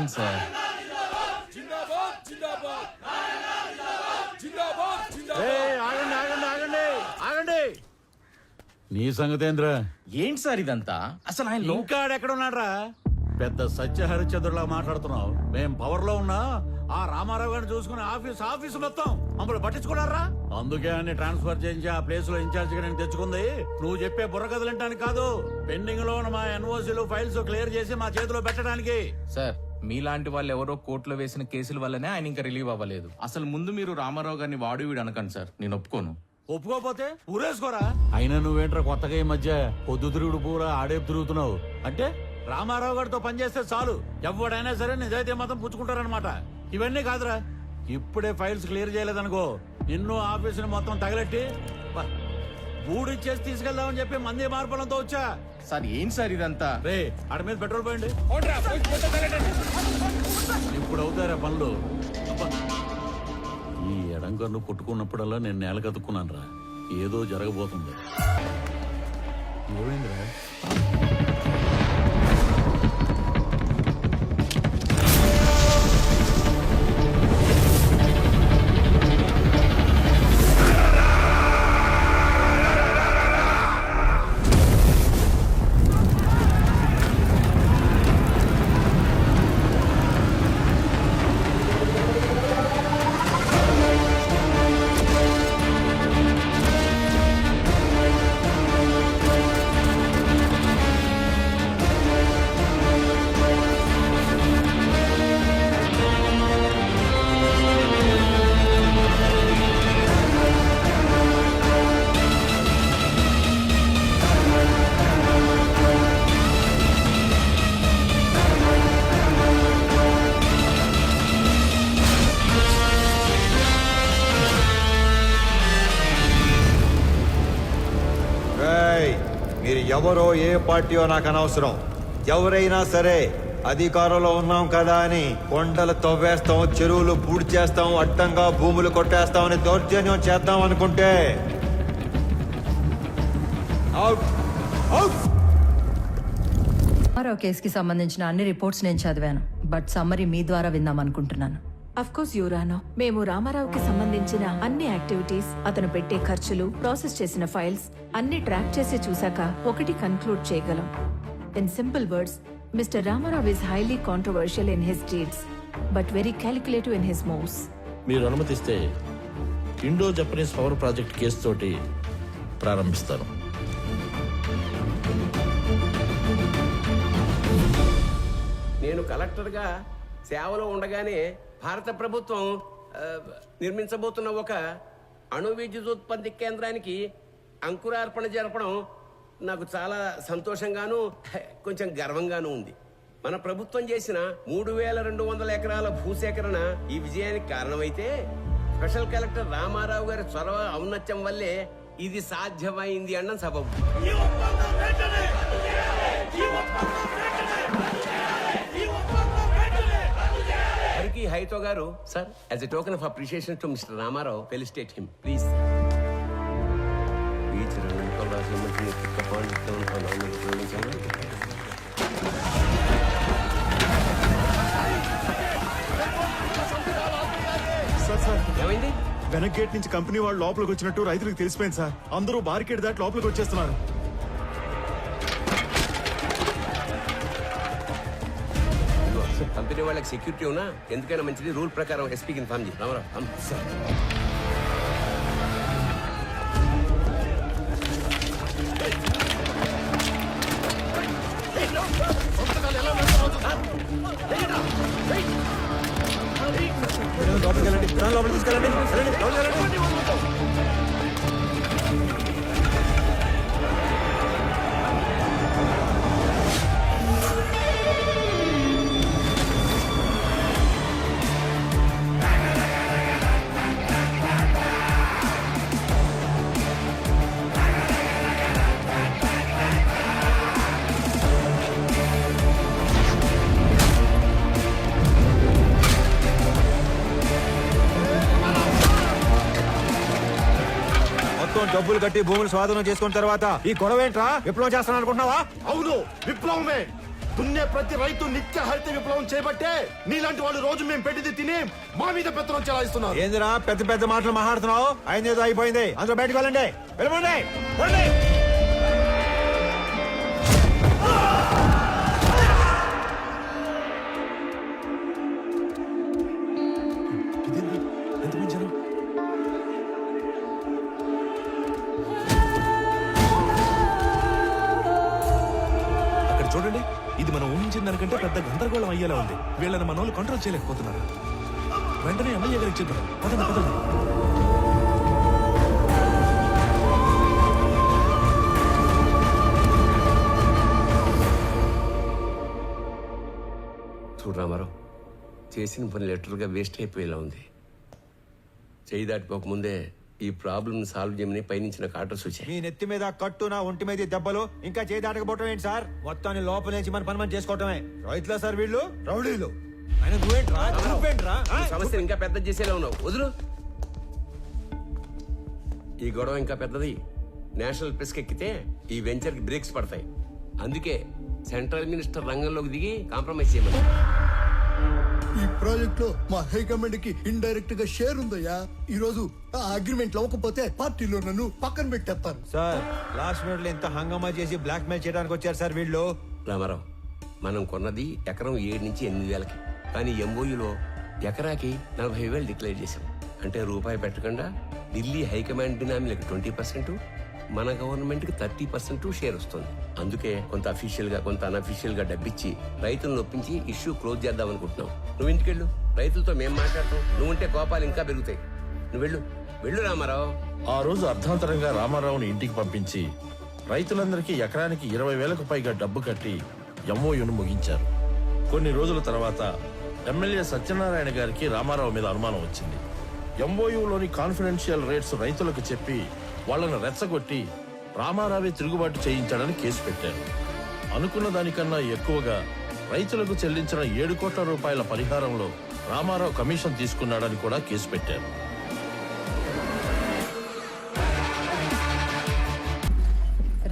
చెప్పండి సార్. ఆగండి ఆగండి ఆగండి ఆగండి. నీ సంగతేంద్ర? ఏంటి సార్ ఇదంతా? అసలు ఆయన ఇంకా ఎక్కడ ఉన్నాడ్రా? పెద్ద సత్య హరిశ్చంద్రులా మాట్లాడుతున్నావు. మేం పవర్ లో ఉన్నా ఆ రామారావు గారిని చూసుకుని ఆఫీసు మొత్తం మమ్మల్ని పట్టించుకున్నారా? అందుకే అన్ని ట్రాన్స్ఫర్ చేయించి ఆ ప్లేస్ లో ఇన్ఛార్జ్ గా నేను తెచ్చుకుంది. నువ్వు చెప్పే బుర్రకథలంటానికి కాదు, పెండింగ్ లో ఉన్న మా ఎన్ఓసీలు ఫైల్స్ క్లియర్ చేసి మా చేతిలో పెట్టడానికి. సార్ మీలాంటి వాళ్ళు ఎవరో కోర్టులో వేసిన కేసుల వల్లనే ఆయన ఇంకా రిలీవ్ అవ్వలేదు. అసలు ముందు మీరు రామారావు గారిని వాడు వీడు అనకండి సార్, నేను ఒప్పుకోను. ఒప్పుకోపోతే ఊరేసుకోరా. అయినా నువ్వేంట్రా కొత్తగా ఈ మధ్య పొద్దు తిరుగుడు పూరా ఆడేపు తిరుగుతున్నావు? అంటే రామారావు గారితో పనిచేస్తే చాలు ఎవడైనా సరే నిజాయితీ మాత్రం పుచ్చుకుంటారనమాట. ఇవన్నీ కాదురా, ఇప్పుడే ఫైల్స్ క్లియర్ చేయలేదనుకో నిన్ను ఆఫీసుని మొత్తం తగలెట్టి బూడిచ్చేసి తీసుకెళ్దామని చెప్పి మంది మార్పులంతో వచ్చా. సార్ ఏం సార్ ఇదంతా? రే ఆడ మీద పెట్రోల్ పోయండి. ఇప్పుడు అవుతారా పనులు? ఈ ఎడంకన్ను కొట్టుకున్నప్పుడల్లా నేను నేల కతుక్కున్నాను రా. ఏదో జరగబోతుంది. ఏమైందిరా? మీరు ఎవరో ఏ పార్టీయో నాకు అనవసరం. ఎవరైనా సరే అధికారంలో ఉన్నాం కదా అని కొండలు తవ్వేస్తాం, చెరువులు పూడి చేస్తాం, అడ్డంగా భూములు కొట్టేస్తామని దౌర్జన్యం చేద్దాం అనుకుంటే రామారావు కేసుకి సంబంధించిన అన్ని రిపోర్ట్స్ నేను చదివాను, బట్ సమ్మరీ మీ ద్వారా విందాం అనుకుంటున్నాను. అఫ్ కోర్స్ యువరానో, మేము రామారావుకి సంబంధించిన అన్ని యాక్టివిటీస్, అతను పెట్టే ఖర్చులు, ప్రాసెస్ చేసిన ఫైల్స్ అన్ని ట్రాక్ చేసి చూశాక ఒకటి కన్క్లూడ్ చేయగలం. In simple words, mister Ramarao is highly controversial in his deeds but very calculative in his moves. మీరు అనుమతిస్తే Indo Japanese power project case తోటి ప్రారంభిస్తాను. నేను కలెక్టర్గా సేవలో ఉండగానే భారత ప్రభుత్వం నిర్మించబోతున్న ఒక అణు విద్యుదుత్పత్తి కేంద్రానికి అంకురార్పణ జరపడం నాకు చాలా సంతోషంగాను కొంచెం గర్వంగాను ఉంది. మన ప్రభుత్వం చేసిన 3200 ఎకరాల భూసేకరణ ఈ విజయానికి కారణమైతే స్పెషల్ కలెక్టర్ రామారావు గారి చొరవ ఔన్నత్యం వల్లే ఇది సాధ్యమైంది అన్న సబబు. హైతో గారు sir, as a token of appreciation to mister Ramarao, felicitate him please. ఏమైంది? వెనక్ గేట్ నుంచి కంపెనీ వాళ్ళు లోపలికి వచ్చినట్టు రైతులకు తెలిసిపోయింది సార్. అందరూ బార్కెట్ దాటి లోపలికి వచ్చేస్తున్నారు. కంపెనీ వాళ్ళకి సెక్యూరిటీ ఉన్నా ఎందుకైనా మంచిది, రూల్ ప్రకారం ఎస్పీకి ఇన్ఫార్మ్ చేయి. రామారావు సార్. లోపలికి వెళ్ళండి, లోపలికి తీసుకెళ్ళండి. డబ్బులు కట్టి భూములు స్వాధీనం చేసుకున్న తర్వాత ఈ గొడవ ఏంట్రా? విప్లవం చేస్తాను అనుకుంటున్నావా? అవును, విప్లవమే. దున్నే ప్రతి రైతు నిత్య హరిత విప్లవం చేపట్టే నీలాంటి వాళ్ళు రోజు మేము పెట్టింది తిని మా మీద పెత్తనం చెలాయిస్తున్నారు. ఏందిరా పెద్ద పెద్ద మాటలు మాట్లాడుతున్నావు? అయిందేదో అయిపోయింది, అందరూ బయటకు వెళ్ళండి. వెళ్ళమండి, వెళ్ళండి. అక్కడ చూడండి, ఇది మనం ఊహించిన దానికంటే పెద్ద గందరగోళం అయ్యేలా ఉంది. వీళ్ళని మన వాళ్ళు కంట్రోల్ చేయలేకపోతున్నారు. వెంటనే ఎమ్మెల్యే గారికి చెప్తారు. పదండి పదండి. చూడు రామారావు, చేసిన పని లెటర్గా వేస్ట్ అయిపోయేలా ఉంది. చేయి దాటిపోకముందే ఈ ప్రాబ్లమ్ సాల్వ్ చేయమని పైనుంచి నాకు ఆర్డర్స్ వచ్చాయి. మీ నెత్తి మీద కట్టు, నా ఒంటి మీద దెబ్బలు, ఇంకా చేయి దాటకపోవటం ఏంటి సార్? మొత్తాన్ని లోపల నుంచి మన పని మనం చేసుకోవటమే. రైతులా సార్ వీళ్ళు? రౌడీలు. ఆయన నువ్వేంట్రా? నువ్వేంట్రా? ఈ సమస్యను ఇంకా పెద్ద చేసేలా ఉన్నావు. వదులు. ఈ గొడవ ఇంకా పెద్దది. నేషనల్ ప్రెస్కి ఎక్కితే ఈ వెంచర్కి బ్రేక్స్ పడతాయి. అందుకే సెంట్రల్ మినిస్టర్ రంగంలోకి దిగి కాంప్రమైజ్ చేయమని. ఈ ప్రాజెక్ట్ లో మా హైకమాండ్ కి ఇండైరెక్ట్ గా షేర్ ఉందయ్యా. ఈ రోజు ఆ అగ్రిమెంట్ అవ్వకపోతే పార్టీలో నన్ను పక్కన పెట్టేస్తాను. సార్ లాస్ట్ మినిట్ లో ఎంత హంగామా చేసి బ్లాక్ మెయిల్ చేయడానికి వచ్చారు సార్ వీళ్ళు. రామారావు, మనం కొన్నది ఎకరం 7 నుంచి 8 వేలకి. కానీ ఎంఓయూలో ఎకరాకి 40,000 డిక్లేర్ చేశాం. అంటే రూపాయి పెట్టకుండా ఢిల్లీ హైకమాండ్ బినామీలకు 20%, మన గవర్నమెంట్ కి 30% షేర్ వస్తుంది. అందుకే కొంత అఫీషియల్ గా కొంత అన్అఫీషియల్ గా డబ్బిచ్చి రైతులను ఒప్పించి ఇష్యూ క్లోజ్ చేద్దాం అనుకుంటున్నాం. నువ్వు ఇంటికెళ్ళు, రైతులతో మేం మాట్లాడతాం. నువ్వుంటే కోపాలు ఇంకా పెరుగుతాయి. నువ్వు వెళ్ళు, వెళ్ళు రామారావు. ఆ రోజు అర్ధాంతరంగా రామారావుని ఇంటికి పంపించి రైతులందరికీ ఎకరానికి 20,000కు పైగా డబ్బు కట్టి ఎంఓయూను ముగించారు. కొన్ని రోజుల తర్వాత ఎమ్మెల్యే సత్యనారాయణ గారికి రామారావు మీద అనుమానం వచ్చింది. ఎంఓయూలోని కాన్ఫిడెన్షియల్ రేట్స్ రైతులకు చెప్పి వాళ్ళను రెచ్చగొట్టి రామారావే తిరుగుబాటు చేయించాడని కేసు పెట్టారు. అనుకున్న దానికన్నా ఎక్కువగా రైతులకు చెల్లించిన 7 కోట్ల రూపాయల పరిహారంలో రామారావు కమిషన్ తీసుకున్నాడని కూడా కేసు పెట్టారు.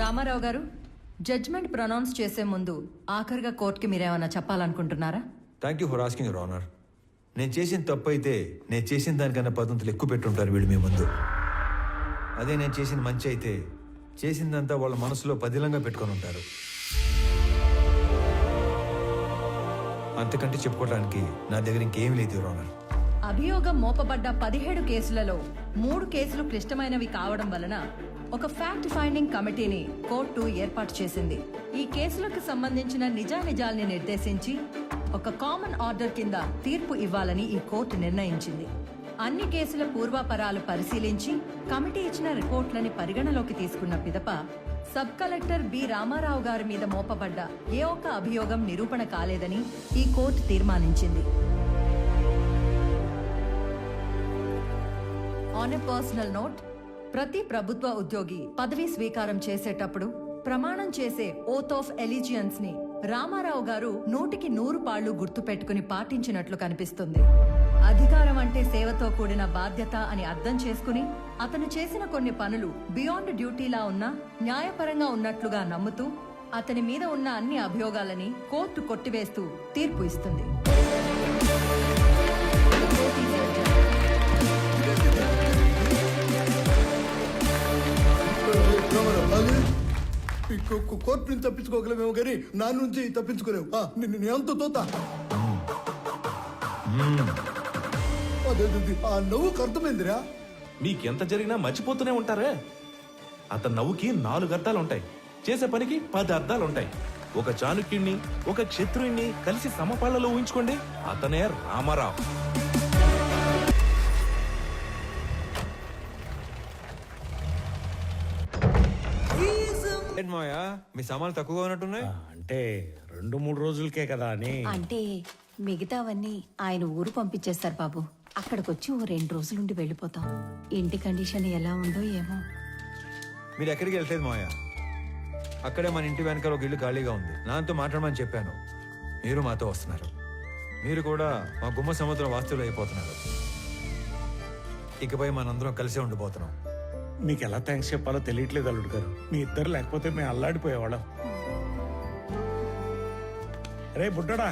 రామారావు గారు, జడ్జ్మెంట్ ప్రొనౌన్స్ చేసే ముందు ఆఖరిగా కోర్టుకి మీరేమన్నా చెప్పాలనుకుంటున్నారా? Thank you for asking your honour. నేను చేసిన తప్పు అయితే నేను చేసిన దానికన్నా 10 వంతులు ఎక్కువ పెట్టుంటారు వీళ్ళు మీ ముందు. అదే నేను చేసిన మంచి అయితే చేసిందంతా వాళ్ళ మనసులో పదిలంగా పెట్టుకొని ఉంటారు. అంతకంటే చెప్పుకోవడానికి నా దగ్గర ఇంకేమీ లేదు యువర్ ఆనర్. అభియోగం మోపబడ్డ 17 కేసులలో 3 కేసులు క్లిష్టమైనవి కావడం వలన ఒక ఫ్యాక్ట్ ఫైండింగ్ కమిటీని కోర్టు ఏర్పాటు చేసింది. ఈ కేసులకు సంబంధించిన నిజానిజాల్ని నిర్దేశించి ఒక కామన్ ఆర్డర్ కింద తీర్పు ఇవ్వాలని ఈ కోర్టు నిర్ణయించింది. అన్ని కేసుల పూర్వాపరాలు పరిశీలించి కమిటీ ఇచ్చిన రిపోర్ట్లని పరిగణలోకి తీసుకున్న పిదప సబ్ కలెక్టర్ బి రామారావు గారి మీద మోపబడ్డ ఏ ఒక్క అభియోగం నిరూపణ కాలేదని ఈ కోర్టు తీర్మానించింది. ఆన్ ఎ పర్సనల్ నోట్, ప్రతి ప్రభుత్వ ఉద్యోగి పదవీ స్వీకారం చేసేటప్పుడు ప్రమాణం చేసే ఓత్ ఆఫ్ ఎలిజియన్స్ ని రామారావు గారు 100కి 100 పాళ్లు గుర్తుపెట్టుకుని పాటించినట్లు కనిపిస్తుంది. అధికారం అంటే సేవతో కూడిన బాధ్యత అని అర్థం చేసుకుని అతను చేసిన కొన్ని పనులు బియాండ్ డ్యూటీలా ఉన్నా న్యాయపరంగా ఉన్నట్లుగా నమ్ముతూ అతని మీద ఉన్న అన్ని అభియోగాలని కోర్టు కొట్టివేస్తూ తీర్పు ఇస్తుంది. కోర్టు నుంచి తప్పించుకోగలమేమో కానీ నా నుంచి తప్పించుకోలేవు. నేను ఎంత తోత ఆ నవ్వుకు అర్థమైందిరా. మీకెంత జరిగినా మర్చిపోతూనే ఉంటారే. అతని నవ్వుకి 4 అర్థాలుంటాయి, చేసే పనికి 10 అర్థాలుంటాయి. ఒక చాణుక్యుణ్ణి ఒక క్షత్రుణ్ణి కలిసి సమపాళ్లలో ఊహించుకోండి. అతనే రామారావు. మాయా మీ సామాన్లు తక్కువగా ఉన్నట్టున్నాయి. అంటే 2-3 రోజులకే కదా అని. అంటే మిగతావన్నీ ఆయన ఊరు పంపించేస్తారు బాబు. అక్కడికొచ్చి ఓ 2 రోజులుండి వెళ్ళిపోతాం. ఇంటి కండిషన్ ఎలా ఉందో ఏమో. మీరు ఎక్కడికి వెళ్తలేదు మాయా, అక్కడే మన ఇంటి వెనకాల ఒక ఇల్లు ఖాళీగా ఉంది. నాతో మాట్లాడమని చెప్పాను. మీరు మాతో వస్తున్నారు. మీరు కూడా మా గుమ్మ సముద్రం వాస్తువులు అయిపోతున్నారు. ఇకపై మనందరం కలిసే ఉండిపోతున్నాం. మీకు ఎలా థ్యాంక్స్ చెప్పాలో తెలియట్లేదు అల్లుడు గారు. మీ ఇద్దరు లేకపోతే మేము అల్లాడిపోయేవాళ్ళం. రే బుడ్డడా,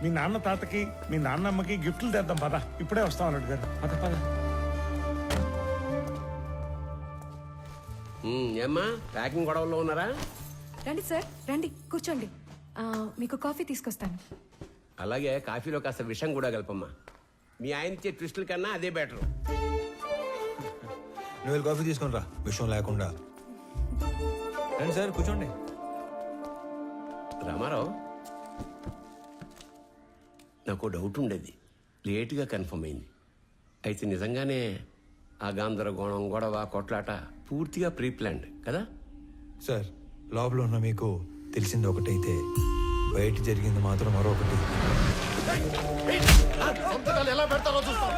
మీ నాన్న తాతకి మీ నాన్నమ్మకి గిఫ్ట్లు తెద్దాం పద. ఇప్పుడే వస్తాం అల్లుడు గారు, పద పద. ఏమ్మా ప్యాకింగ్ గొడవల్లో ఉన్నారా? రండి సార్, రండి కూర్చోండి. మీకు కాఫీ తీసుకొస్తాను. అలాగే కాఫీలో కాస్త విషం కూడా కలపమ్మా. మీ ఆయన ఇచ్చే ట్విస్టుల కన్నా అదే బెటర్. నువ్వు వెళ్ళి కాఫీ తీసుకుని రా, విషయం లేకుండా. రండి సార్, కూర్చోండి. రామారావు, నాకు డౌట్ ఉండేది, లేటుగా కన్ఫర్మ్ అయింది. అయితే నిజంగానే ఆ గందరగోళం, గొడవ, కొట్లాట పూర్తిగా ప్రీ ప్లాన్డ్ కదా? సార్, లోపల ఉన్న మీకు తెలిసింది ఒకటైతే బయట జరిగింది మాత్రం మరొకటి. ఎలా పెడతారో చూస్తాం.